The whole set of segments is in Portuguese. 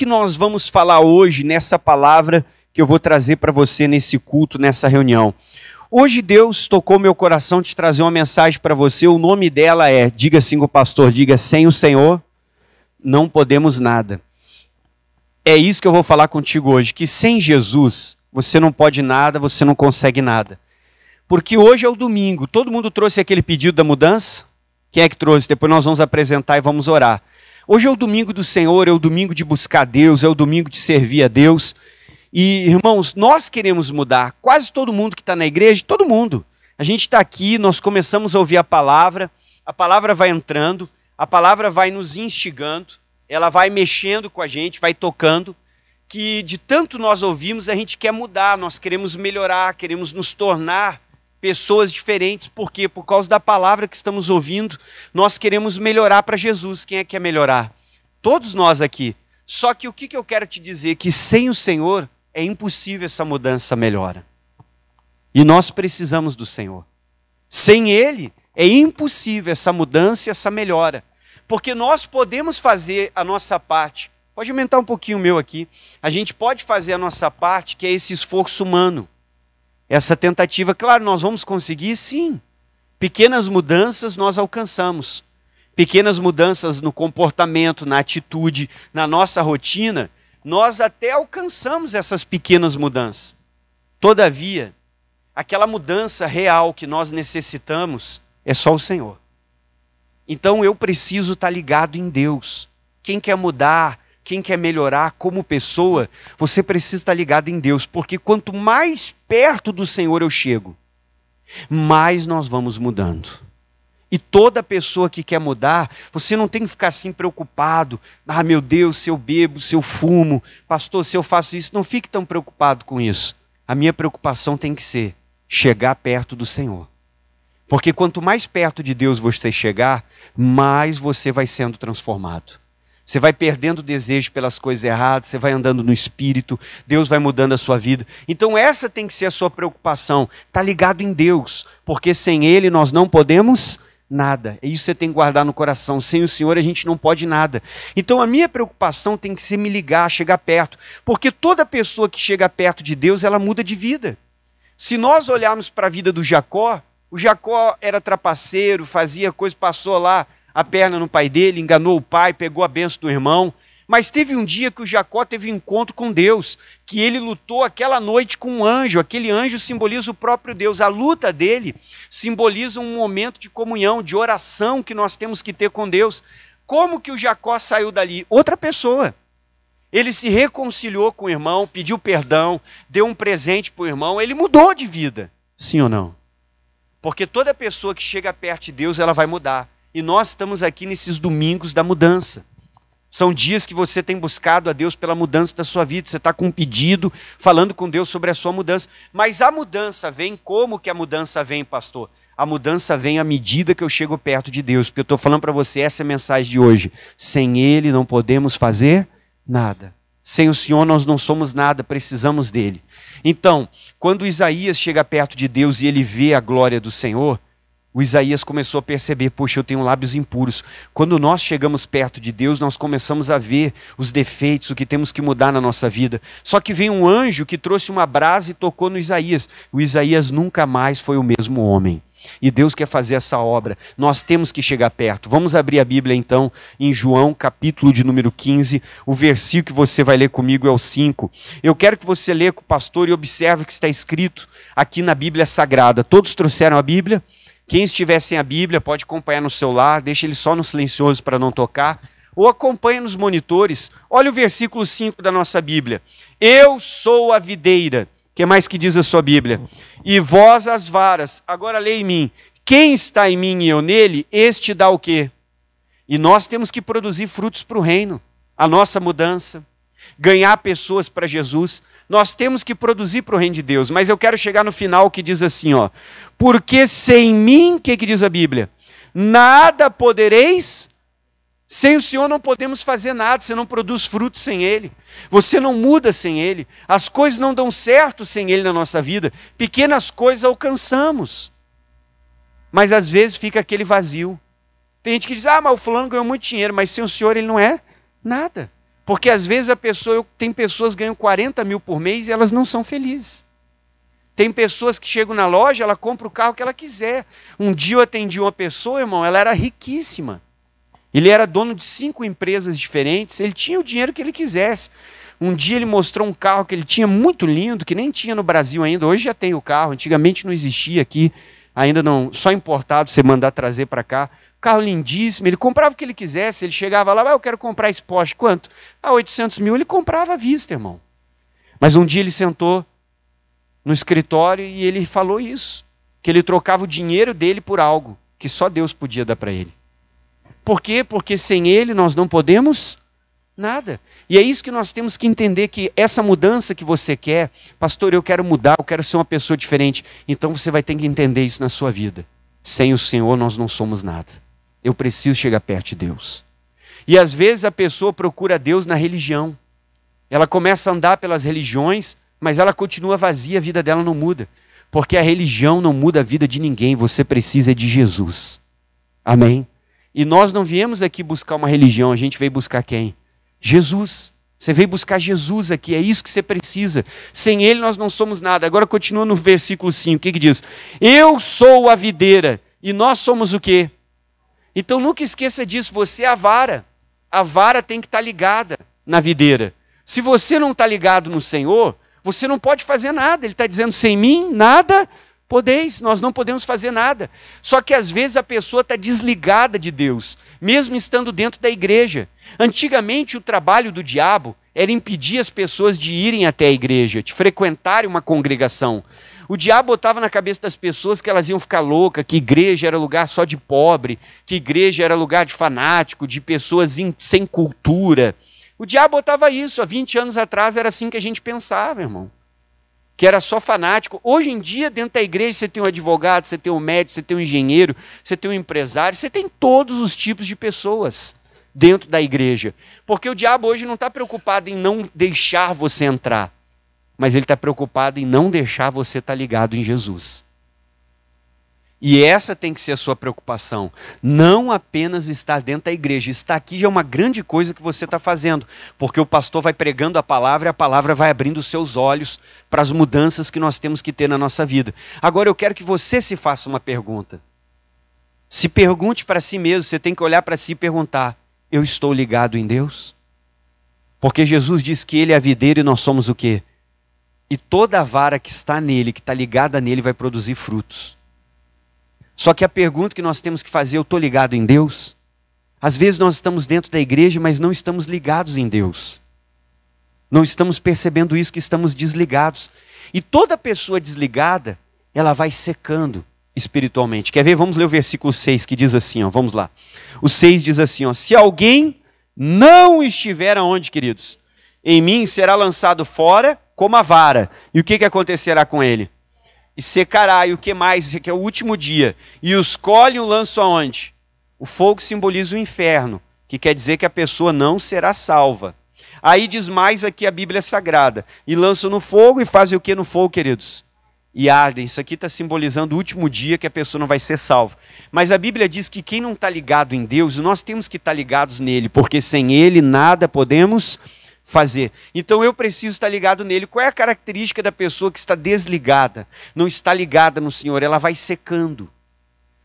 que nós vamos falar hoje nessa palavra que eu vou trazer para você nesse culto, nessa reunião? Hoje Deus tocou meu coração de trazer uma mensagem para você. O nome dela é, diga assim com o pastor, diga: sem o Senhor não podemos nada. É isso que eu vou falar contigo hoje, que sem Jesus você não pode nada, você não consegue nada. Porque hoje é o domingo. Todo mundo trouxe aquele pedido da mudança? Quem é que trouxe? Depois nós vamos apresentar e vamos orar. Hoje é o domingo do Senhor, é o domingo de buscar Deus, é o domingo de servir a Deus. E, irmãos, nós queremos mudar. Quase todo mundo que está na igreja, todo mundo. A gente está aqui, nós começamos a ouvir a palavra vai entrando, a palavra vai nos instigando, ela vai mexendo com a gente, vai tocando, que de tanto nós ouvimos, a gente quer mudar, nós queremos melhorar, queremos nos tornar pessoas diferentes. Por quê? Por causa da palavra que estamos ouvindo, nós queremos melhorar para Jesus. Quem é que quer melhorar? Todos nós aqui. Só que o que eu quero te dizer? Que sem o Senhor é impossível essa mudança, melhora. E nós precisamos do Senhor. Sem Ele é impossível essa mudança e essa melhora. Porque nós podemos fazer a nossa parte. Pode aumentar um pouquinho o meu aqui. A gente pode fazer a nossa parte, que é esse esforço humano. Essa tentativa, claro, nós vamos conseguir, sim. Pequenas mudanças nós alcançamos. Pequenas mudanças no comportamento, na atitude, na nossa rotina, nós até alcançamos essas pequenas mudanças. Todavia, aquela mudança real que nós necessitamos é só o Senhor. Então eu preciso estar ligado em Deus. Quem quer mudar, quem quer melhorar como pessoa, você precisa estar ligado em Deus, porque quanto mais perto do Senhor eu chego, mais nós vamos mudando. E toda pessoa que quer mudar, você não tem que ficar assim preocupado. Ah, meu Deus, se eu bebo, se eu fumo, pastor, se eu faço isso, não fique tão preocupado com isso. A minha preocupação tem que ser chegar perto do Senhor. Porque quanto mais perto de Deus você chegar, mais você vai sendo transformado. Você vai perdendo desejo pelas coisas erradas, você vai andando no Espírito, Deus vai mudando a sua vida. Então essa tem que ser a sua preocupação, tá ligado em Deus, porque sem Ele nós não podemos nada. É isso que você tem que guardar no coração. Sem o Senhor a gente não pode nada. Então a minha preocupação tem que ser me ligar, chegar perto, porque toda pessoa que chega perto de Deus, ela muda de vida. Se nós olharmos para a vida do Jacó, o Jacó era trapaceiro, fazia coisa, passou lá a perna no pai dele, enganou o pai, pegou a bênção do irmão. Mas teve um dia que o Jacó teve um encontro com Deus, que ele lutou aquela noite com um anjo. Aquele anjo simboliza o próprio Deus. A luta dele simboliza um momento de comunhão, de oração que nós temos que ter com Deus. Como que o Jacó saiu dali? Outra pessoa. Ele se reconciliou com o irmão, pediu perdão, deu um presente para o irmão, ele mudou de vida. Sim ou não? Porque toda pessoa que chega perto de Deus, ela vai mudar. E nós estamos aqui nesses domingos da mudança. São dias que você tem buscado a Deus pela mudança da sua vida. Você está com um pedido, falando com Deus sobre a sua mudança. Mas a mudança vem, como que a mudança vem, pastor? A mudança vem à medida que eu chego perto de Deus. Porque eu estou falando para você, essa é a mensagem de hoje. Sem Ele não podemos fazer nada. Sem o Senhor nós não somos nada, precisamos dEle. Então, quando Isaías chega perto de Deus e ele vê a glória do Senhor, o Isaías começou a perceber, poxa, eu tenho lábios impuros. Quando nós chegamos perto de Deus, nós começamos a ver os defeitos, o que temos que mudar na nossa vida. Só que veio um anjo que trouxe uma brasa e tocou no Isaías. O Isaías nunca mais foi o mesmo homem. E Deus quer fazer essa obra. Nós temos que chegar perto. Vamos abrir a Bíblia então em João, capítulo de número 15. O versículo que você vai ler comigo é o 5. Eu quero que você leia com o pastor e observe o que está escrito aqui na Bíblia Sagrada. Todos trouxeram a Bíblia? Quem estiver sem a Bíblia pode acompanhar no celular, deixa ele só no silencioso para não tocar, ou acompanha nos monitores. Olha o versículo 5 da nossa Bíblia. Eu sou a videira. O que mais que diz a sua Bíblia? E vós as varas. Agora leia em mim. Quem está em mim e eu nele, este dá o quê? E nós temos que produzir frutos para o reino. A nossa mudança. Ganhar pessoas para Jesus. Nós temos que produzir para o reino de Deus. Mas eu quero chegar no final que diz assim, ó. Porque sem mim, o que diz a Bíblia? Nada podereis. Sem o Senhor não podemos fazer nada. Você não produz frutos sem Ele. Você não muda sem Ele. As coisas não dão certo sem Ele na nossa vida. Pequenas coisas alcançamos. Mas às vezes fica aquele vazio. Tem gente que diz, mas o fulano ganhou muito dinheiro. Mas sem o Senhor ele não é nada. Porque às vezes tem pessoas que ganham 40 mil por mês e elas não são felizes. Tem pessoas que chegam na loja, ela compra o carro que ela quiser. Um dia eu atendi uma pessoa, irmão, ela era riquíssima. Ele era dono de 5 empresas diferentes, ele tinha o dinheiro que ele quisesse. Um dia ele mostrou um carro que ele tinha muito lindo, que nem tinha no Brasil ainda. Hoje já tem o carro, antigamente não existia aqui, ainda não, só importado, você mandar trazer para cá. Carro lindíssimo, ele comprava o que ele quisesse, ele chegava lá, eu quero comprar esse Porsche, quanto? 800 mil, ele comprava à vista, irmão. Mas um dia ele sentou no escritório e ele falou isso, que ele trocava o dinheiro dele por algo que só Deus podia dar para ele. Por quê? Porque sem ele nós não podemos nada. E é isso que nós temos que entender, que essa mudança que você quer, pastor, eu quero mudar, eu quero ser uma pessoa diferente. Então você vai ter que entender isso na sua vida. Sem o Senhor nós não somos nada. Eu preciso chegar perto de Deus. E às vezes a pessoa procura Deus na religião. Ela começa a andar pelas religiões, mas ela continua vazia, a vida dela não muda. Porque a religião não muda a vida de ninguém, você precisa de Jesus. Amém? E nós não viemos aqui buscar uma religião, a gente veio buscar quem? Jesus. Você veio buscar Jesus aqui, é isso que você precisa. Sem Ele nós não somos nada. Agora continua no versículo 5, o que diz? Eu sou a videira e nós somos o quê? Então nunca esqueça disso, você é a vara. A vara tem que estar ligada na videira. Se você não está ligado no Senhor, você não pode fazer nada. Ele está dizendo, sem mim, nada podeis, nós não podemos fazer nada. Só que às vezes a pessoa está desligada de Deus, mesmo estando dentro da igreja. Antigamente o trabalho do diabo era impedir as pessoas de irem até a igreja, de frequentarem uma congregação. O diabo botava na cabeça das pessoas que elas iam ficar loucas, que igreja era lugar só de pobre, que igreja era lugar de fanático, de pessoas sem cultura. O diabo botava isso, há 20 anos atrás era assim que a gente pensava, irmão. Que era só fanático. Hoje em dia, dentro da igreja, você tem um advogado, você tem um médico, você tem um engenheiro, você tem um empresário, você tem todos os tipos de pessoas dentro da igreja. Porque o diabo hoje não está preocupado em não deixar você entrar, mas ele está preocupado em não deixar você estar ligado em Jesus. E essa tem que ser a sua preocupação. Não apenas estar dentro da igreja. Estar aqui já é uma grande coisa que você está fazendo. Porque o pastor vai pregando a palavra e a palavra vai abrindo os seus olhos para as mudanças que nós temos que ter na nossa vida. Agora eu quero que você se faça uma pergunta. Se pergunte para si mesmo, você tem que olhar para si e perguntar, eu estou ligado em Deus? Porque Jesus diz que Ele é a videira e nós somos o quê? E toda a vara que está nele, que está ligada nele, vai produzir frutos. Só que a pergunta que nós temos que fazer, eu estou ligado em Deus? Às vezes nós estamos dentro da igreja, mas não estamos ligados em Deus. Não estamos percebendo isso, que estamos desligados. E toda pessoa desligada, ela vai secando espiritualmente. Quer ver? Vamos ler o versículo 6, que diz assim, ó, vamos lá. O 6 diz assim, ó, se alguém não estiver aonde, queridos? Em mim será lançado fora como a vara. E o que acontecerá com ele? E secará, e o que mais? Esse aqui é o último dia. E os colhem e o lançam aonde? O fogo simboliza o inferno, que quer dizer que a pessoa não será salva. Aí diz mais aqui a Bíblia Sagrada. E lançam no fogo e fazem o que no fogo, queridos? E ardem. Isso aqui está simbolizando o último dia que a pessoa não vai ser salva. Mas a Bíblia diz que quem não está ligado em Deus, nós temos que estar ligados nele, porque sem ele nada podemos fazer. Então eu preciso estar ligado nele. Qual é a característica da pessoa que está desligada? Não está ligada no Senhor, ela vai secando.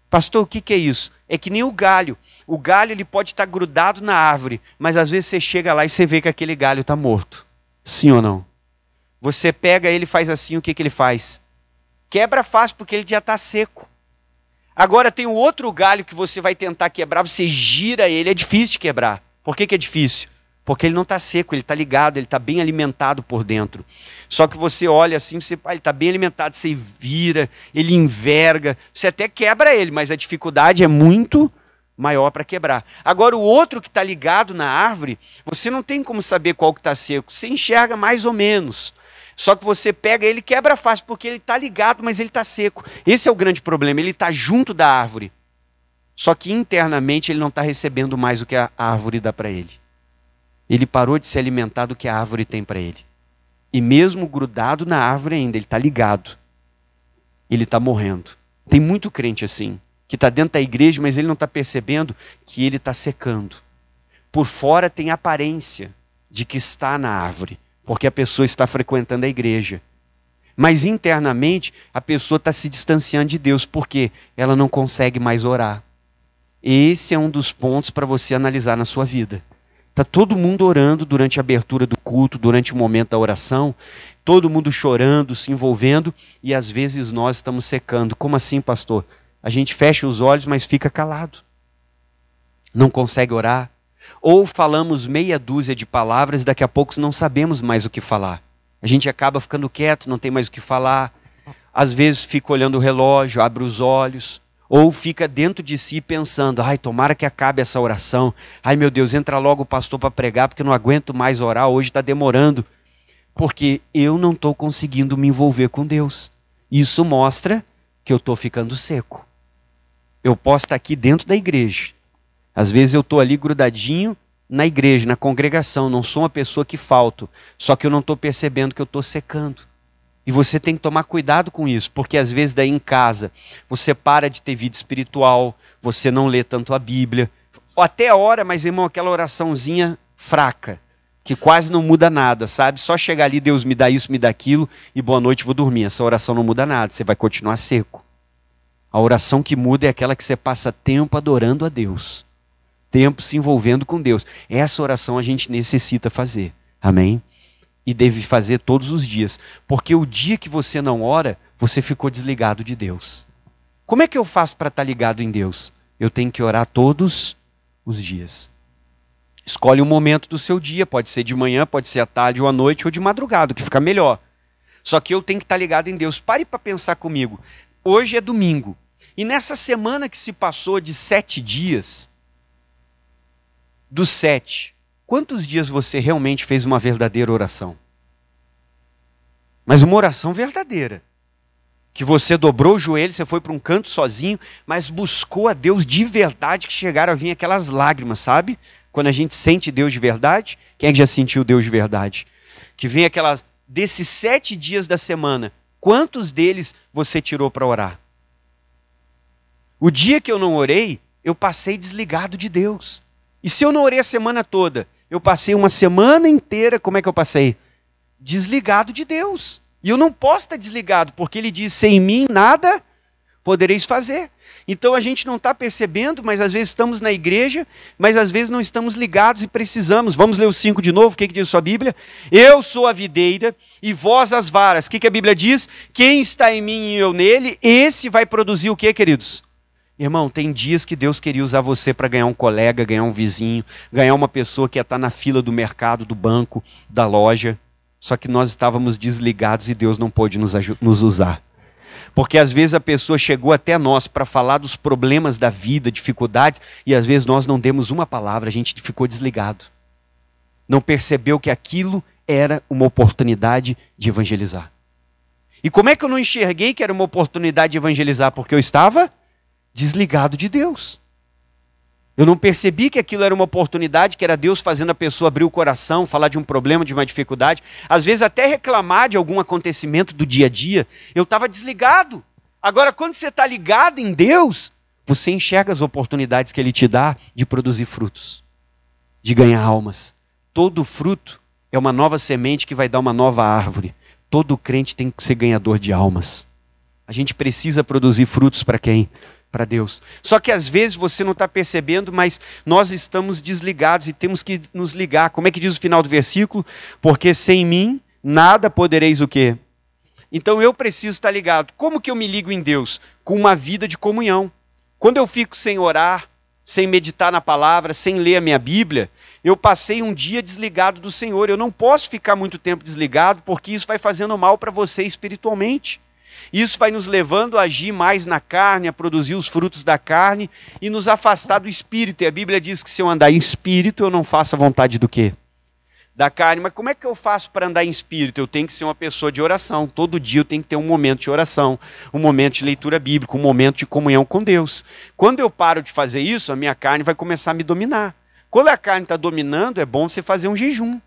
Pastor, o que é isso? É que nem o galho. O galho ele pode estar grudado na árvore, mas às vezes você chega lá e você vê que aquele galho está morto. Sim ou não? Você pega ele e faz assim, o que ele faz? Quebra fácil porque ele já está seco. Agora tem o outro galho que você vai tentar quebrar, você gira ele, é difícil de quebrar. Por que é difícil? Porque ele não está seco, ele está ligado, ele está bem alimentado por dentro. Só que você olha assim, ele está bem alimentado, você vira, ele enverga, você até quebra ele, mas a dificuldade é muito maior para quebrar. Agora o outro que está ligado na árvore, você não tem como saber qual que está seco, você enxerga mais ou menos. Só que você pega ele e quebra fácil, porque ele está ligado, mas ele está seco. Esse é o grande problema, ele está junto da árvore. Só que internamente ele não está recebendo mais o que a árvore dá para ele. Ele parou de se alimentar do que a árvore tem para ele. E mesmo grudado na árvore ainda, ele está ligado. Ele está morrendo. Tem muito crente assim, que está dentro da igreja, mas ele não está percebendo que ele está secando. Por fora tem aparência, de que está na árvore, porque a pessoa está frequentando a igreja. Mas internamente a pessoa está se distanciando de Deus, porque ela não consegue mais orar. Esse é um dos pontos para você analisar na sua vida. Está todo mundo orando durante a abertura do culto, durante o momento da oração, todo mundo chorando, se envolvendo, e às vezes nós estamos secando. Como assim, pastor? A gente fecha os olhos, mas fica calado. Não consegue orar. Ou falamos meia dúzia de palavras e daqui a pouco não sabemos mais o que falar. A gente acaba ficando quieto, não tem mais o que falar. Às vezes fica olhando o relógio, abre os olhos. Ou fica dentro de si pensando, ai, tomara que acabe essa oração. Ai, meu Deus, entra logo o pastor para pregar, porque eu não aguento mais orar, hoje está demorando. Porque eu não estou conseguindo me envolver com Deus. Isso mostra que eu estou ficando seco. Eu posso estar aqui dentro da igreja. Às vezes eu estou ali grudadinho na igreja, na congregação. Não sou uma pessoa que falto. Só que eu não estou percebendo que eu estou secando. E você tem que tomar cuidado com isso, porque às vezes daí em casa você para de ter vida espiritual, você não lê tanto a Bíblia, ou até ora, mas irmão, aquela oraçãozinha fraca, que quase não muda nada, sabe? Só chegar ali, Deus me dá isso, me dá aquilo, e boa noite, vou dormir. Essa oração não muda nada, você vai continuar seco. A oração que muda é aquela que você passa tempo adorando a Deus, tempo se envolvendo com Deus. Essa oração a gente necessita fazer, amém? E deve fazer todos os dias, porque o dia que você não ora, você ficou desligado de Deus. Como é que eu faço para estar ligado em Deus? Eu tenho que orar todos os dias. Escolhe um momento do seu dia, pode ser de manhã, pode ser à tarde ou à noite ou de madrugada, que fica melhor. Só que eu tenho que estar ligado em Deus. Pare para pensar comigo. Hoje é domingo. E nessa semana que se passou de 7 dias, dos 7, quantos dias você realmente fez uma verdadeira oração? Mas uma oração verdadeira. Que você dobrou o joelho, você foi para um canto sozinho, mas buscou a Deus de verdade, que chegaram a vir aquelas lágrimas, sabe? Quando a gente sente Deus de verdade, quem é que já sentiu Deus de verdade? Que vem aquelas, desses 7 dias da semana, quantos deles você tirou para orar? O dia que eu não orei, eu passei desligado de Deus. E se eu não orei a semana toda, eu passei uma semana inteira, como é que eu passei? Desligado de Deus. E eu não posso estar desligado, porque ele diz, sem mim nada podereis fazer. Então a gente não está percebendo, mas às vezes estamos na igreja, mas às vezes não estamos ligados e precisamos. Vamos ler o 5 de novo, o que diz a sua Bíblia? Eu sou a videira e vós as varas. O que a Bíblia diz? Quem está em mim e eu nele, esse vai produzir o que, queridos? Irmão, tem dias que Deus queria usar você para ganhar um colega, ganhar um vizinho, ganhar uma pessoa que ia estar na fila do mercado, do banco, da loja. Só que nós estávamos desligados e Deus não pôde nos usar. Porque às vezes a pessoa chegou até nós para falar dos problemas da vida, dificuldades, e às vezes nós não demos uma palavra, a gente ficou desligado. Não percebeu que aquilo era uma oportunidade de evangelizar. E como é que eu não enxerguei que era uma oportunidade de evangelizar? Porque eu estava desligado de Deus. Eu não percebi que aquilo era uma oportunidade, que era Deus fazendo a pessoa abrir o coração, falar de um problema, de uma dificuldade, às vezes até reclamar de algum acontecimento do dia a dia. Eu estava desligado. Agora, quando você está ligado em Deus, você enxerga as oportunidades que Ele te dá de produzir frutos, de ganhar almas. Todo fruto é uma nova semente que vai dar uma nova árvore. Todo crente tem que ser ganhador de almas. A gente precisa produzir frutos para quem? Para Deus. Só que às vezes você não está percebendo, mas nós estamos desligados e temos que nos ligar. Como é que diz o final do versículo? Porque sem mim nada podereis o quê? Então eu preciso estar ligado. Como que eu me ligo em Deus? Com uma vida de comunhão. Quando eu fico sem orar, sem meditar na palavra, sem ler a minha Bíblia, eu passei um dia desligado do Senhor. Eu não posso ficar muito tempo desligado, porque isso vai fazendo mal para você espiritualmente. Isso vai nos levando a agir mais na carne, a produzir os frutos da carne e nos afastar do Espírito. E a Bíblia diz que se eu andar em Espírito, eu não faço a vontade do quê? Da carne. Mas como é que eu faço para andar em Espírito? Eu tenho que ser uma pessoa de oração. Todo dia eu tenho que ter um momento de oração, um momento de leitura bíblica, um momento de comunhão com Deus. Quando eu paro de fazer isso, a minha carne vai começar a me dominar. Quando a carne está dominando, é bom você fazer um jejum.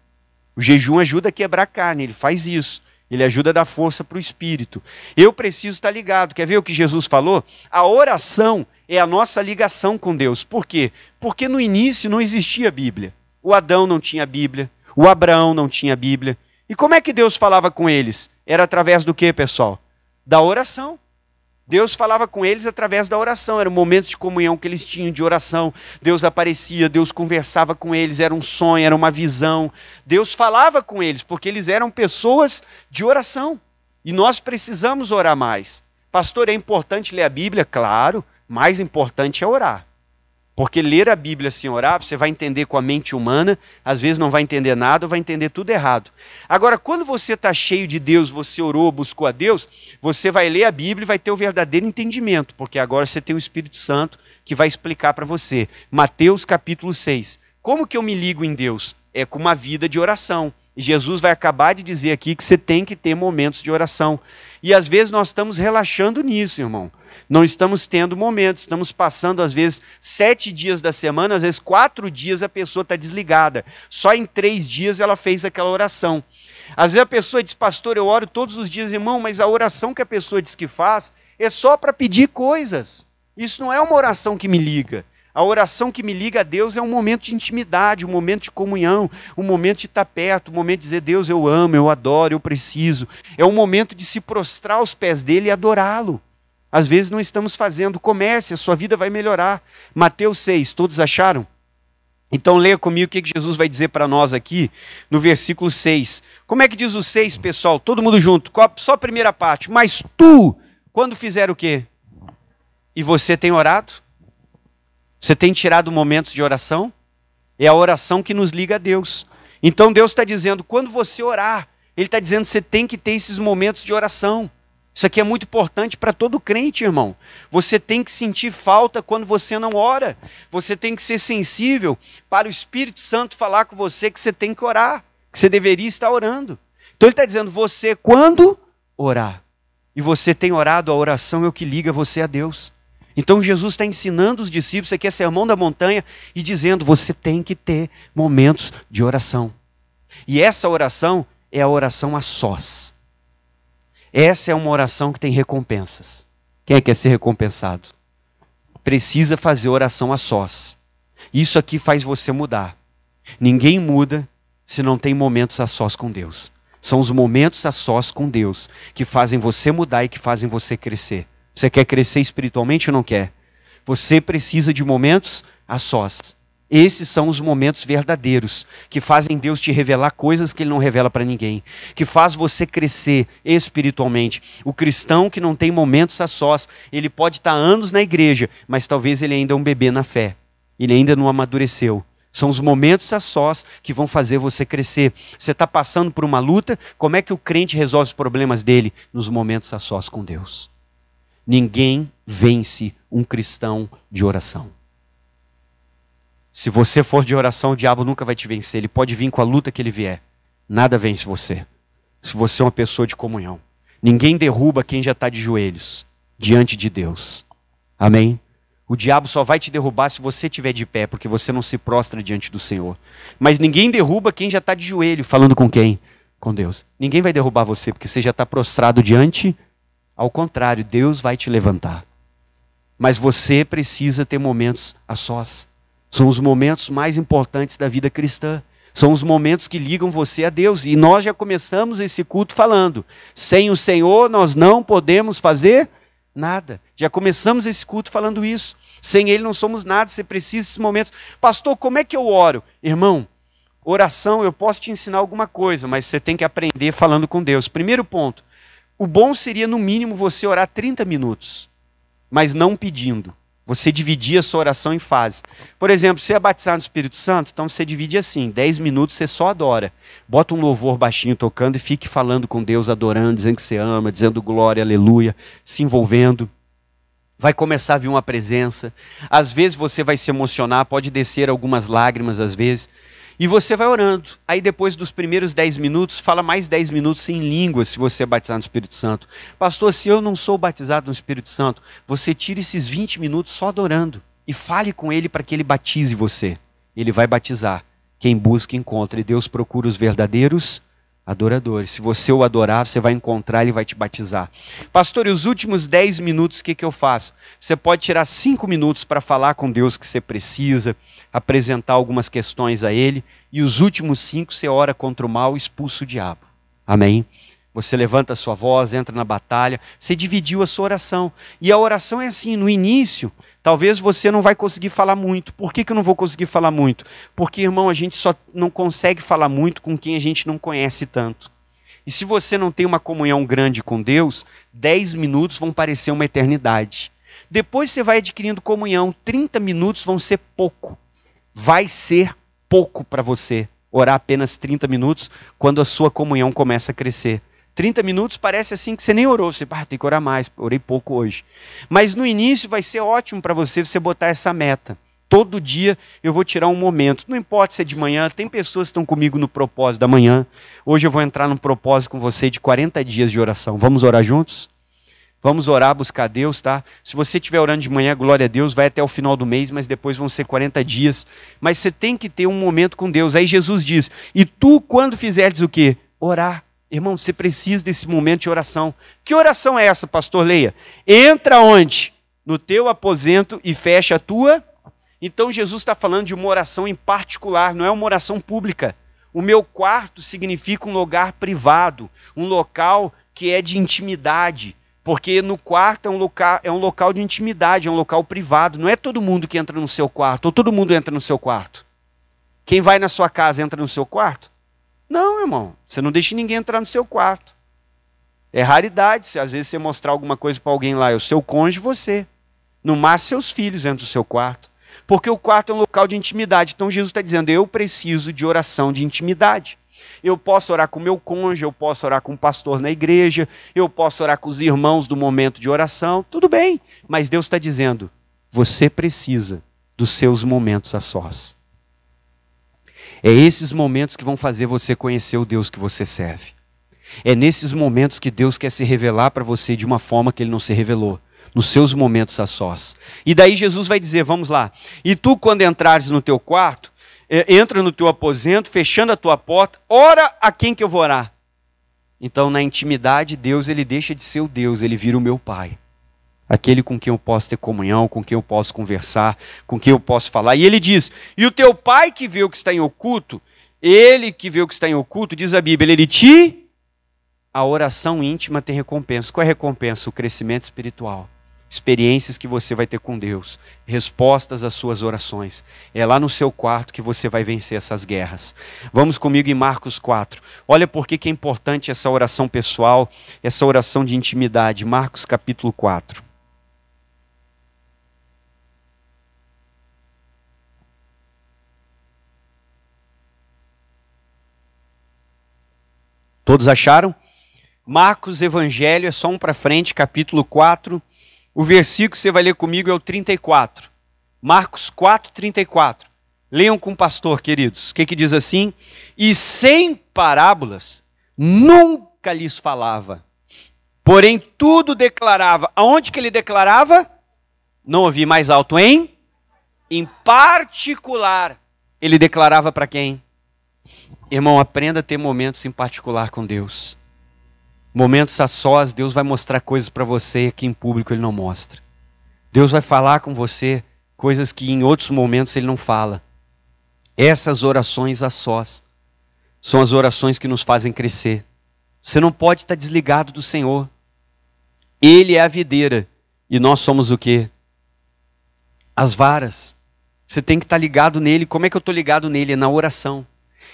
O jejum ajuda a quebrar a carne, ele faz isso. Ele ajuda a dar força para o Espírito. Eu preciso estar ligado. Quer ver o que Jesus falou? A oração é a nossa ligação com Deus. Por quê? Porque no início não existia Bíblia. O Adão não tinha Bíblia. O Abraão não tinha Bíblia. E como é que Deus falava com eles? Era através do quê, pessoal? Da oração. Deus falava com eles através da oração, eram momentos de comunhão que eles tinham de oração. Deus aparecia, Deus conversava com eles, era um sonho, era uma visão. Deus falava com eles, porque eles eram pessoas de oração. E nós precisamos orar mais. Pastor, é importante ler a Bíblia? Claro, mais importante é orar. Porque ler a Bíblia sem orar, você vai entender com a mente humana, às vezes não vai entender nada ou vai entender tudo errado. Agora, quando você está cheio de Deus, você orou, buscou a Deus, você vai ler a Bíblia e vai ter o verdadeiro entendimento, porque agora você tem o Espírito Santo que vai explicar para você. Mateus capítulo 6. Como que eu me ligo em Deus? É com uma vida de oração. E Jesus vai acabar de dizer aqui que você tem que ter momentos de oração. E às vezes nós estamos relaxando nisso, irmão. Não estamos tendo momentos, estamos passando às vezes 7 dias da semana, às vezes 4 dias a pessoa está desligada. Só em 3 dias ela fez aquela oração. Às vezes a pessoa diz, pastor, eu oro todos os dias, irmão, mas a oração que a pessoa diz que faz é só para pedir coisas. Isso não é uma oração que me liga. A oração que me liga a Deus é um momento de intimidade, um momento de comunhão, um momento de estar perto, um momento de dizer, Deus, eu amo, eu adoro, eu preciso. É um momento de se prostrar aos pés dele e adorá-lo. Às vezes não estamos fazendo, comece, a sua vida vai melhorar. Mateus 6, todos acharam? Então leia comigo o que Jesus vai dizer para nós aqui no versículo 6. Como é que diz o 6, pessoal? Todo mundo junto, só a primeira parte. Mas tu, quando fizer o quê? E você tem orado? Você tem tirado momentos de oração? É a oração que nos liga a Deus. Então Deus está dizendo, quando você orar, Ele está dizendo que você tem que ter esses momentos de oração. Isso aqui é muito importante para todo crente, irmão. Você tem que sentir falta quando você não ora. Você tem que ser sensível para o Espírito Santo falar com você que você tem que orar, que você deveria estar orando. Então ele está dizendo, você quando orar. E você tem orado, a oração é o que liga você a Deus. Então Jesus está ensinando os discípulos, isso aqui é sermão da montanha, e dizendo, você tem que ter momentos de oração. E essa oração é a oração a sós. Essa é uma oração que tem recompensas. Quem quer ser recompensado? Precisa fazer oração a sós. Isso aqui faz você mudar. Ninguém muda se não tem momentos a sós com Deus. São os momentos a sós com Deus que fazem você mudar e que fazem você crescer. Você quer crescer espiritualmente ou não quer? Você precisa de momentos a sós. Esses são os momentos verdadeiros, que fazem Deus te revelar coisas que Ele não revela para ninguém, que faz você crescer espiritualmente. O cristão que não tem momentos a sós, ele pode estar anos na igreja, mas talvez ele ainda é um bebê na fé, ele ainda não amadureceu. São os momentos a sós que vão fazer você crescer. Você está passando por uma luta, como é que o crente resolve os problemas dele? Nos momentos a sós com Deus. Ninguém vence um cristão de oração. Se você for de oração, o diabo nunca vai te vencer. Ele pode vir com a luta que ele vier. Nada vence você. Se você é uma pessoa de comunhão. Ninguém derruba quem já está de joelhos diante de Deus. Amém? O diabo só vai te derrubar se você estiver de pé, porque você não se prostra diante do Senhor. Mas ninguém derruba quem já está de joelho. Falando com quem? Com Deus. Ninguém vai derrubar você, porque você já está prostrado diante. Ao contrário, Deus vai te levantar. Mas você precisa ter momentos a sós. São os momentos mais importantes da vida cristã. São os momentos que ligam você a Deus. E nós já começamos esse culto falando, sem o Senhor nós não podemos fazer nada. Já começamos esse culto falando isso. Sem Ele não somos nada, você precisa desses momentos. Pastor, como é que eu oro? Irmão, oração, eu posso te ensinar alguma coisa, mas você tem que aprender falando com Deus. Primeiro ponto, o bom seria no mínimo você orar 30 minutos, mas não pedindo. Você dividir a sua oração em fases. Por exemplo, você é batizado no Espírito Santo, então você divide assim, 10 minutos você só adora. Bota um louvor baixinho tocando e fique falando com Deus, adorando, dizendo que você ama, dizendo glória, aleluia, se envolvendo. Vai começar a vir uma presença. Às vezes você vai se emocionar, pode descer algumas lágrimas às vezes. E você vai orando. Aí depois dos primeiros 10 minutos, fala mais 10 minutos em língua se você é batizado no Espírito Santo. Pastor, se eu não sou batizado no Espírito Santo, você tira esses 20 minutos só adorando. E fale com Ele para que Ele batize você. Ele vai batizar. Quem busca, encontra. E Deus procura os verdadeiros Adoradores. Se você o adorar, você vai encontrar, ele vai te batizar. Pastor, e os últimos 10 minutos, o que eu faço? Você pode tirar 5 minutos para falar com Deus que você precisa, apresentar algumas questões a ele, e os últimos 5 você ora contra o mal e expulsa o diabo. Amém? Você levanta a sua voz, entra na batalha, você dividiu a sua oração. E a oração é assim, no início, talvez você não vai conseguir falar muito. Por que eu não vou conseguir falar muito? Porque, irmão, a gente só não consegue falar muito com quem a gente não conhece tanto. E se você não tem uma comunhão grande com Deus, 10 minutos vão parecer uma eternidade. Depois você vai adquirindo comunhão, 30 minutos vão ser pouco. Vai ser pouco para você orar apenas 30 minutos quando a sua comunhão começa a crescer. 30 minutos parece assim que você nem orou. Você tem que orar mais, orei pouco hoje. Mas no início vai ser ótimo para você botar essa meta. Todo dia eu vou tirar um momento. Não importa se é de manhã, tem pessoas que estão comigo no propósito da manhã. Hoje eu vou entrar num propósito com você de 40 dias de oração. Vamos orar juntos? Vamos orar, buscar Deus, tá? Se você estiver orando de manhã, glória a Deus, vai até o final do mês, mas depois vão ser 40 dias. Mas você tem que ter um momento com Deus. Aí Jesus diz, e tu quando fizeres o quê? Orar. Irmão, você precisa desse momento de oração. Que oração é essa, pastor Leia? Entra onde? No teu aposento e fecha a tua. Então Jesus está falando de uma oração em particular, não é uma oração pública. O meu quarto significa um lugar privado, um local que é de intimidade. Porque no quarto é um local de intimidade, é um local privado. Não é todo mundo que entra no seu quarto, ou todo mundo entra no seu quarto. Quem vai na sua casa entra no seu quarto? Não, irmão, você não deixa ninguém entrar no seu quarto. É raridade, se às vezes você mostrar alguma coisa para alguém lá, é o seu cônjuge, você. No máximo, seus filhos entram no seu quarto. Porque o quarto é um local de intimidade. Então Jesus está dizendo, eu preciso de oração de intimidade. Eu posso orar com o meu cônjuge, eu posso orar com o pastor na igreja, eu posso orar com os irmãos do momento de oração, tudo bem. Mas Deus está dizendo, você precisa dos seus momentos a sós. É esses momentos que vão fazer você conhecer o Deus que você serve. É nesses momentos que Deus quer se revelar para você de uma forma que Ele não se revelou. Nos seus momentos a sós. E daí Jesus vai dizer, vamos lá. E tu quando entrares no teu quarto, entra no teu aposento, fechando a tua porta, ora a quem que eu vou orar. Então na intimidade Deus ele deixa de ser o Deus, ele vira o meu Pai. Aquele com quem eu posso ter comunhão, com quem eu posso conversar, com quem eu posso falar. E ele diz, e o teu Pai que vê o que está em oculto, ele que vê o que está em oculto, diz a Bíblia, a oração íntima tem recompensa. Qual é a recompensa? O crescimento espiritual. Experiências que você vai ter com Deus, respostas às suas orações. É lá no seu quarto que você vai vencer essas guerras. Vamos comigo em Marcos 4. Olha por que é importante essa oração pessoal, essa oração de intimidade. Marcos capítulo 4. Todos acharam? Marcos Evangelho, é só um para frente, capítulo 4. O versículo que você vai ler comigo é o 34. Marcos 4, 34. Leiam com o pastor, queridos. O que diz assim? E sem parábolas nunca lhes falava. Porém, tudo declarava. Aonde que ele declarava? Não ouvi mais alto, hein? Em particular. Ele declarava para quem? Irmão, aprenda a ter momentos em particular com Deus. Momentos a sós, Deus vai mostrar coisas para você que em público Ele não mostra. Deus vai falar com você coisas que em outros momentos Ele não fala. Essas orações a sós são as orações que nos fazem crescer. Você não pode estar desligado do Senhor. Ele é a videira e nós somos o quê? As varas. Você tem que estar ligado nele. Como é que eu estou ligado nele? É na oração.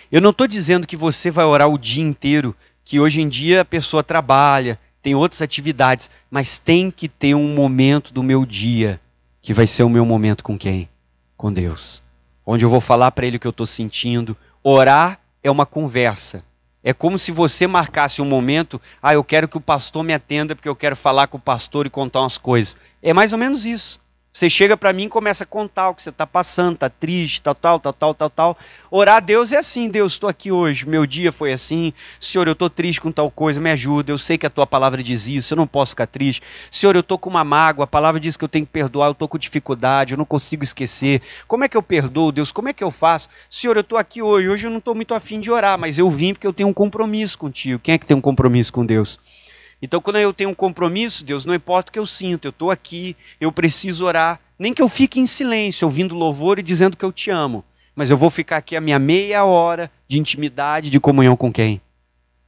Eu não estou dizendo que você vai orar o dia inteiro, que hoje em dia a pessoa trabalha, tem outras atividades, mas tem que ter um momento do meu dia, que vai ser o meu momento com quem? Com Deus. Onde eu vou falar para Ele o que eu estou sentindo. Orar é uma conversa. É como se você marcasse um momento, eu quero que o pastor me atenda, porque eu quero falar com o pastor e contar umas coisas. É mais ou menos isso. Você chega para mim e começa a contar o que você está passando, está triste, tal. Orar a Deus é assim: Deus, estou aqui hoje, meu dia foi assim. Senhor, eu estou triste com tal coisa, me ajuda. Eu sei que a tua palavra diz isso, eu não posso ficar triste. Senhor, eu estou com uma mágoa, a palavra diz que eu tenho que perdoar, eu estou com dificuldade, eu não consigo esquecer. Como é que eu perdoo, Deus? Como é que eu faço? Senhor, eu estou aqui hoje eu não estou muito afim de orar, mas eu vim porque eu tenho um compromisso contigo. Quem é que tem um compromisso com Deus? Então, quando eu tenho um compromisso, Deus, não importa o que eu sinto, eu estou aqui, eu preciso orar. Nem que eu fique em silêncio, ouvindo louvor e dizendo que eu te amo. Mas eu vou ficar aqui a minha meia hora de intimidade, de comunhão com quem?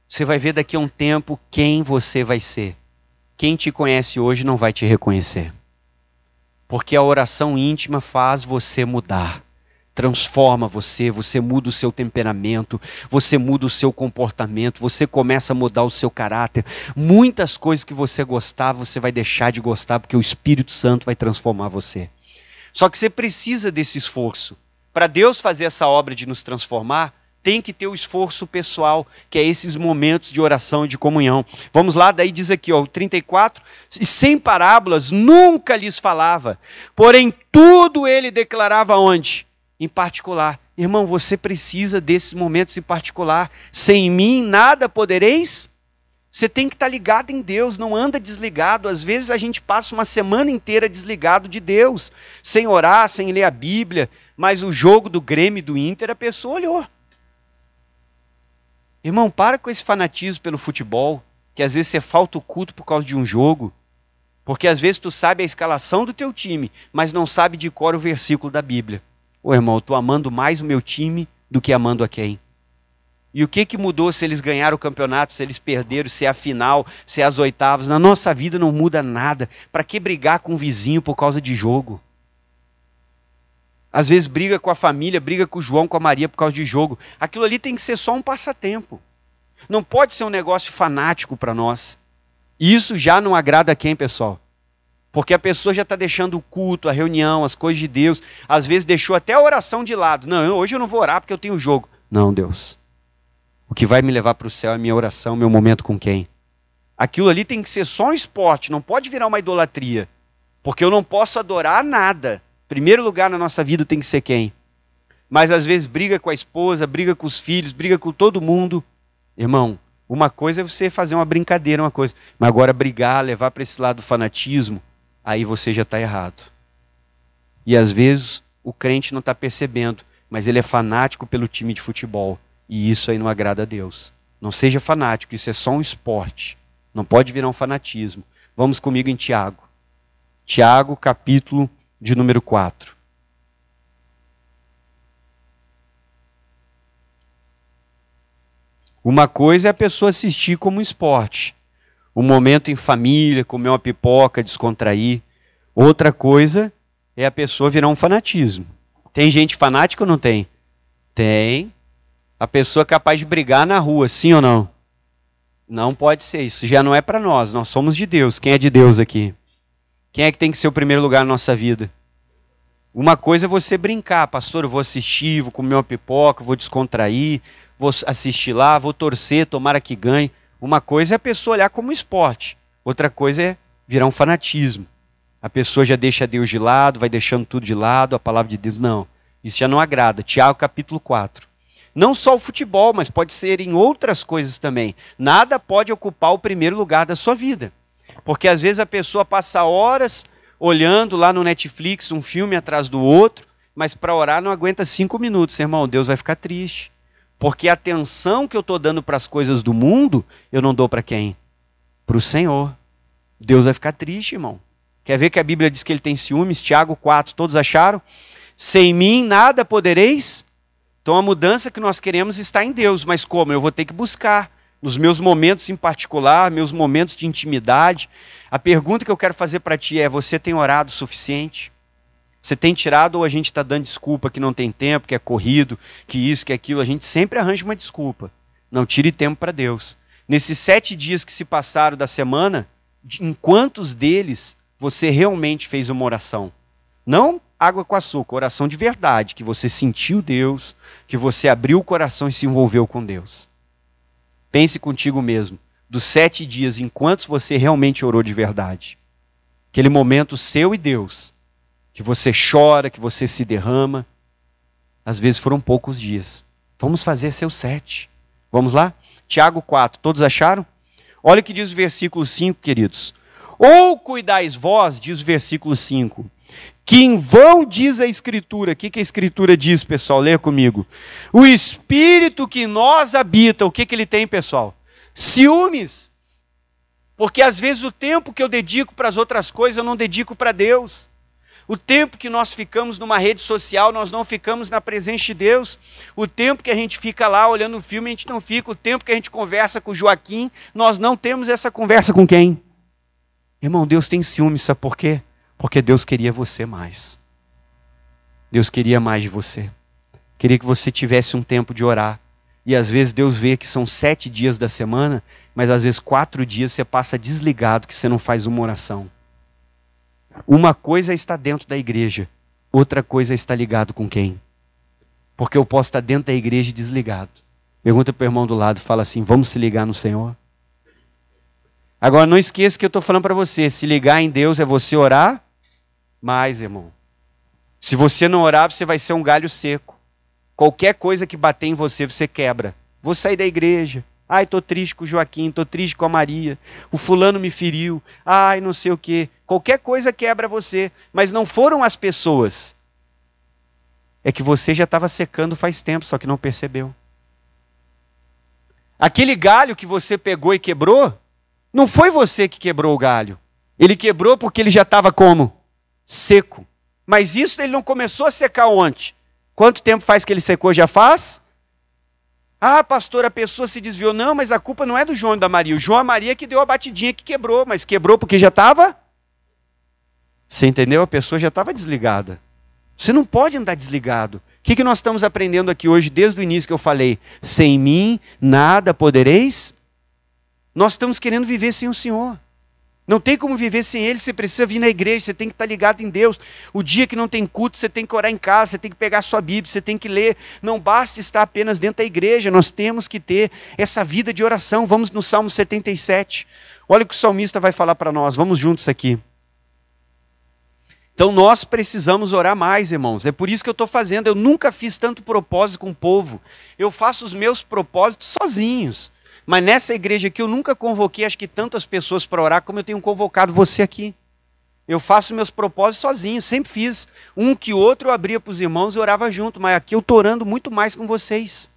Você vai ver daqui a um tempo quem você vai ser. Quem te conhece hoje não vai te reconhecer. Porque a oração íntima faz você mudar. Transforma você, você muda o seu temperamento, você muda o seu comportamento, você começa a mudar o seu caráter. Muitas coisas que você gostava, você vai deixar de gostar, porque o Espírito Santo vai transformar você. Só que você precisa desse esforço. Para Deus fazer essa obra de nos transformar, tem que ter o esforço pessoal, que é esses momentos de oração e de comunhão. Vamos lá, daí diz aqui, ó, 34, e sem parábolas nunca lhes falava, porém tudo ele declarava onde? Em particular. Irmão, você precisa desses momentos em particular. Sem mim nada podereis. Você tem que estar ligado em Deus, não anda desligado. Às vezes a gente passa uma semana inteira desligado de Deus, sem orar, sem ler a Bíblia, mas o jogo do Grêmio e do Inter, a pessoa olhou. Irmão, para com esse fanatismo pelo futebol, que às vezes você falta o culto por causa de um jogo, porque às vezes tu sabe a escalação do teu time, mas não sabe de cor o versículo da Bíblia. Ô irmão, eu estou amando mais o meu time do que amando a quem? E o que mudou se eles ganharam o campeonato, se eles perderam, se é a final, se é as oitavas? Na nossa vida não muda nada. Para que brigar com o vizinho por causa de jogo? Às vezes briga com a família, briga com o João, com a Maria por causa de jogo. Aquilo ali tem que ser só um passatempo. Não pode ser um negócio fanático para nós. E isso já não agrada a quem, pessoal? Porque a pessoa já está deixando o culto, a reunião, as coisas de Deus. Às vezes deixou até a oração de lado. Não, hoje eu não vou orar porque eu tenho jogo. Não, Deus. O que vai me levar para o céu é minha oração, meu momento com quem? Aquilo ali tem que ser só um esporte, não pode virar uma idolatria. Porque eu não posso adorar nada. Primeiro lugar na nossa vida tem que ser quem? Mas às vezes briga com a esposa, briga com os filhos, briga com todo mundo. Irmão, uma coisa é você fazer uma brincadeira, uma coisa. Mas agora brigar, levar para esse lado do fanatismo, aí você já está errado. E às vezes o crente não está percebendo, mas ele é fanático pelo time de futebol. E isso aí não agrada a Deus. Não seja fanático, isso é só um esporte. Não pode virar um fanatismo. Vamos comigo em Tiago. Tiago, capítulo de número 4. Uma coisa é a pessoa assistir como um esporte. Um momento em família, comer uma pipoca, descontrair. Outra coisa é a pessoa virar um fanatismo. Tem gente fanática ou não tem? Tem. A pessoa é capaz de brigar na rua, sim ou não? Não pode ser. Isso já não é para nós. Nós somos de Deus. Quem é de Deus aqui? Quem é que tem que ser o primeiro lugar na nossa vida? Uma coisa é você brincar. Pastor, eu vou assistir, vou comer uma pipoca, vou descontrair, vou assistir lá, vou torcer, tomara que ganhe. Uma coisa é a pessoa olhar como esporte. Outra coisa é virar um fanatismo. A pessoa já deixa Deus de lado, vai deixando tudo de lado, a palavra de Deus não. Isso já não agrada. Tiago capítulo 4. Não só o futebol, mas pode ser em outras coisas também. Nada pode ocupar o primeiro lugar da sua vida. Porque às vezes a pessoa passa horas olhando lá no Netflix um filme atrás do outro, mas para orar não aguenta 5 minutos, irmão. Deus vai ficar triste. Porque a atenção que eu estou dando para as coisas do mundo, eu não dou para quem? Para o Senhor. Deus vai ficar triste, irmão. Quer ver que a Bíblia diz que ele tem ciúmes? Tiago 4, todos acharam? Sem mim nada podereis. Então a mudança que nós queremos está em Deus. Mas como? Eu vou ter que buscar. Nos meus momentos em particular, meus momentos de intimidade. A pergunta que eu quero fazer para ti é, você tem orado o suficiente? Você tem tirado ou a gente está dando desculpa que não tem tempo, que é corrido, que isso, que aquilo? A gente sempre arranja uma desculpa. Não tire tempo para Deus. Nesses 7 dias que se passaram da semana, em quantos deles você realmente fez uma oração? Não água com açúcar, oração de verdade, que você sentiu Deus, que você abriu o coração e se envolveu com Deus. Pense contigo mesmo, dos 7 dias, em quantos você realmente orou de verdade? Aquele momento seu e Deus. que você chora, que você se derrama. Às vezes foram poucos dias. Vamos fazer seus 7. Vamos lá? Tiago 4, todos acharam? Olha o que diz o versículo 5, queridos. Ou cuidais vós, diz o versículo 5, que em vão diz a Escritura. O que a Escritura diz, pessoal? Leia comigo. O Espírito que em nós habita, o que ele tem, pessoal? Ciúmes. Porque às vezes o tempo que eu dedico para as outras coisas, eu não dedico para Deus. O tempo que nós ficamos numa rede social, nós não ficamos na presença de Deus. O tempo que a gente fica lá olhando o filme, a gente não fica. O tempo que a gente conversa com o Joaquim, nós não temos essa conversa com quem? Irmão, Deus tem ciúme, sabe por quê? Porque Deus queria você mais. Deus queria mais de você. Queria que você tivesse um tempo de orar. E às vezes Deus vê que são 7 dias da semana, mas às vezes 4 dias você passa desligado, que você não faz uma oração. Uma coisa é estar dentro da igreja, outra coisa é estar ligado com quem? Porque eu posso estar dentro da igreja e desligado. Pergunta para o irmão do lado, fala assim, vamos se ligar no Senhor? Agora não esqueça que eu estou falando para você, se ligar em Deus é você orar mais, irmão. Se você não orar, você vai ser um galho seco. Qualquer coisa que bater em você, você quebra. Vou sair da igreja. Ai, estou triste com o Joaquim, estou triste com a Maria. O fulano me feriu. Ai, não sei o quê. Qualquer coisa quebra você. Mas não foram as pessoas. É que você já estava secando faz tempo, só que não percebeu. Aquele galho que você pegou e quebrou, não foi você que quebrou o galho. Ele quebrou porque ele já estava como? Seco. Mas isso ele não começou a secar ontem. Quanto tempo faz que ele secou? Já faz? Ah, pastor, a pessoa se desviou. Não, mas a culpa não é do João e da Maria. O João e a Maria que deu a batidinha que quebrou. Mas quebrou porque já estava? Você entendeu? A pessoa já estava desligada. Você não pode andar desligado. O que nós estamos aprendendo aqui hoje, desde o início que eu falei? Sem mim, nada podereis. Nós estamos querendo viver sem o Senhor. Não tem como viver sem Ele, você precisa vir na igreja, você tem que estar ligado em Deus. O dia que não tem culto, você tem que orar em casa, você tem que pegar a sua Bíblia, você tem que ler. Não basta estar apenas dentro da igreja, nós temos que ter essa vida de oração. Vamos no Salmo 77. Olha o que o salmista vai falar para nós, vamos juntos aqui. Então nós precisamos orar mais, irmãos. É por isso que eu estou fazendo. Eu nunca fiz tanto propósito com o povo. Eu faço os meus propósitos sozinhos. Mas nessa igreja aqui eu nunca convoquei, acho que tantas pessoas para orar como eu tenho convocado você aqui. Eu faço meus propósitos sozinho, sempre fiz. Um que outro eu abria para os irmãos e orava junto, mas aqui eu estou orando muito mais com vocês.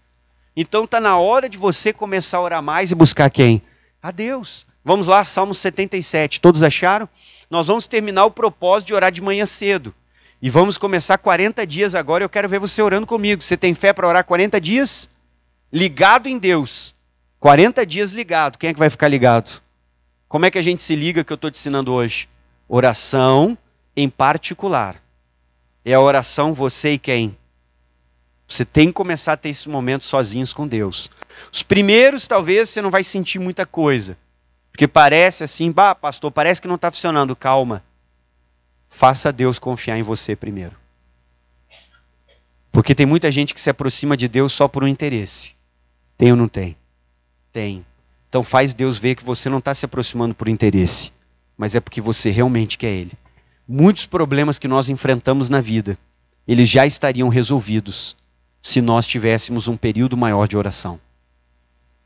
Então está na hora de você começar a orar mais e buscar quem? A Deus. Vamos lá, Salmo 77, todos acharam? Nós vamos terminar o propósito de orar de manhã cedo. E vamos começar 40 dias agora, eu quero ver você orando comigo. Você tem fé para orar 40 dias? Ligado em Deus. 40 dias ligado. Quem é que vai ficar ligado? Como é que a gente se liga que eu estou te ensinando hoje? Oração em particular. É a oração você e quem? Você tem que começar a ter esses momentos sozinhos com Deus. Os primeiros talvez você não vai sentir muita coisa. Porque parece assim, pastor, parece que não está funcionando. Calma. Faça Deus confiar em você primeiro. Porque tem muita gente que se aproxima de Deus só por um interesse. Tem ou não tem? Tem. Então faz Deus ver que você não está se aproximando por interesse, mas é porque você realmente quer Ele. Muitos problemas que nós enfrentamos na vida, eles já estariam resolvidos se nós tivéssemos um período maior de oração.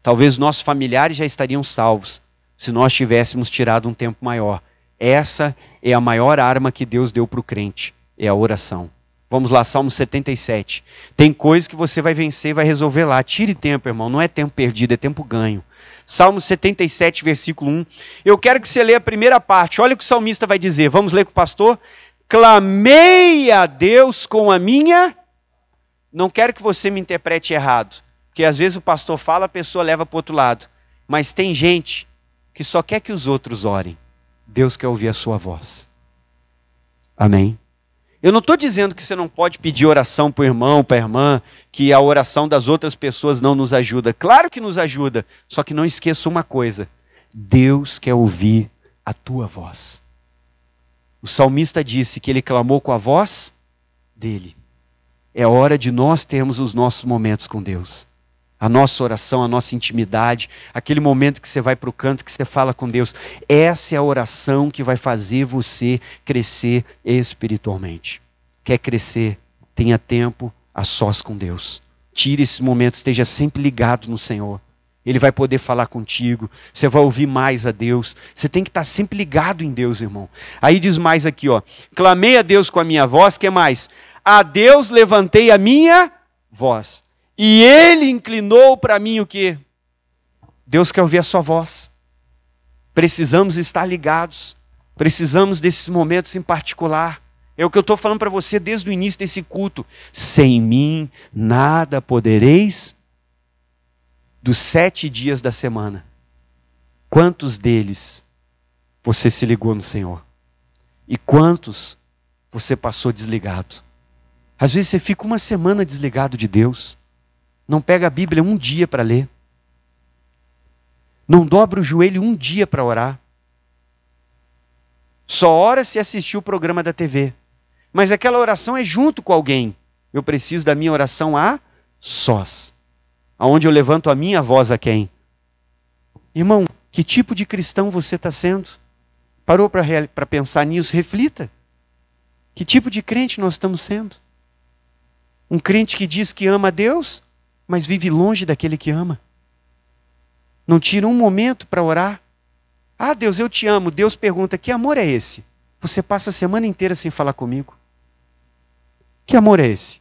Talvez nossos familiares já estariam salvos se nós tivéssemos tirado um tempo maior. Essa é a maior arma que Deus deu para o crente, é a oração. Vamos lá, Salmo 77. Tem coisas que você vai vencer e vai resolver lá. Tire tempo, irmão. Não é tempo perdido, é tempo ganho. Salmo 77, versículo 1. Eu quero que você leia a primeira parte. Olha o que o salmista vai dizer. Vamos ler com o pastor? Clamei a Deus com a minha... Não quero que você me interprete errado. Porque às vezes o pastor fala, a pessoa leva para o outro lado. Mas tem gente que só quer que os outros orem. Deus quer ouvir a sua voz. Amém? Eu não estou dizendo que você não pode pedir oração para o irmão, para a irmã, que a oração das outras pessoas não nos ajuda. Claro que nos ajuda, só que não esqueça uma coisa. Deus quer ouvir a tua voz. O salmista disse que ele clamou com a voz dele. É hora de nós termos os nossos momentos com Deus. A nossa oração, a nossa intimidade, aquele momento que você vai para o canto, que você fala com Deus. Essa é a oração que vai fazer você crescer espiritualmente. Quer crescer? Tenha tempo a sós com Deus. Tire esse momento, esteja sempre ligado no Senhor. Ele vai poder falar contigo, você vai ouvir mais a Deus. Você tem que estar sempre ligado em Deus, irmão. Aí diz mais aqui, ó. Clamei a Deus com a minha voz, que mais? A Deus levantei a minha voz. E Ele inclinou para mim o quê? Deus quer ouvir a sua voz. Precisamos estar ligados. Precisamos desses momentos em particular. É o que eu estou falando para você desde o início desse culto. Sem mim nada podereis. Dos 7 dias da semana, quantos deles você se ligou no Senhor? E quantos você passou desligado? Às vezes você fica uma semana desligado de Deus. Não pega a Bíblia um dia para ler. Não dobra o joelho um dia para orar. Só ora se assistir o programa da TV. Mas aquela oração é junto com alguém. Eu preciso da minha oração a sós. Aonde eu levanto a minha voz a quem? Irmão, que tipo de cristão você está sendo? Parou para pensar nisso? Reflita. Que tipo de crente nós estamos sendo? Um crente que diz que ama a Deus, mas vive longe daquele que ama. Não tira um momento para orar. Ah, Deus, eu te amo. Deus pergunta, que amor é esse? Você passa a semana inteira sem falar comigo. Que amor é esse?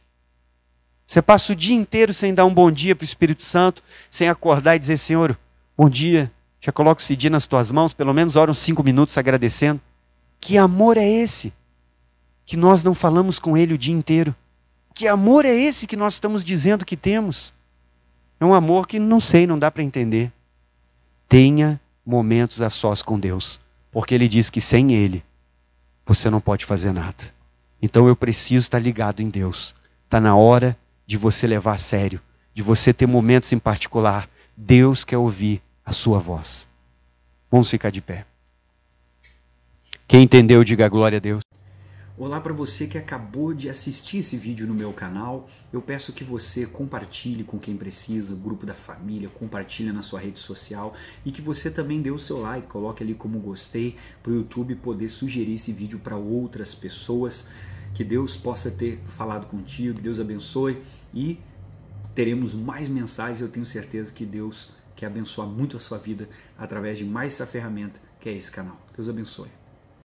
Você passa o dia inteiro sem dar um bom dia para o Espírito Santo, sem acordar e dizer, Senhor, bom dia, já coloco esse dia nas tuas mãos, pelo menos ora uns 5 minutos agradecendo. Que amor é esse que nós não falamos com Ele o dia inteiro? Que amor é esse que nós estamos dizendo que temos? É um amor que não sei, não dá para entender. Tenha momentos a sós com Deus, porque Ele diz que sem Ele você não pode fazer nada. Então eu preciso estar ligado em Deus. Está na hora de você levar a sério, de você ter momentos em particular. Deus quer ouvir a sua voz. Vamos ficar de pé. Quem entendeu, diga glória a Deus. Olá para você que acabou de assistir esse vídeo no meu canal. Eu peço que você compartilhe com quem precisa, o grupo da família, compartilhe na sua rede social e que você também dê o seu like, coloque ali como gostei para o YouTube poder sugerir esse vídeo para outras pessoas. Que Deus possa ter falado contigo, que Deus abençoe e teremos mais mensagens. Eu tenho certeza que Deus quer abençoar muito a sua vida através de mais essa ferramenta que é esse canal. Deus abençoe.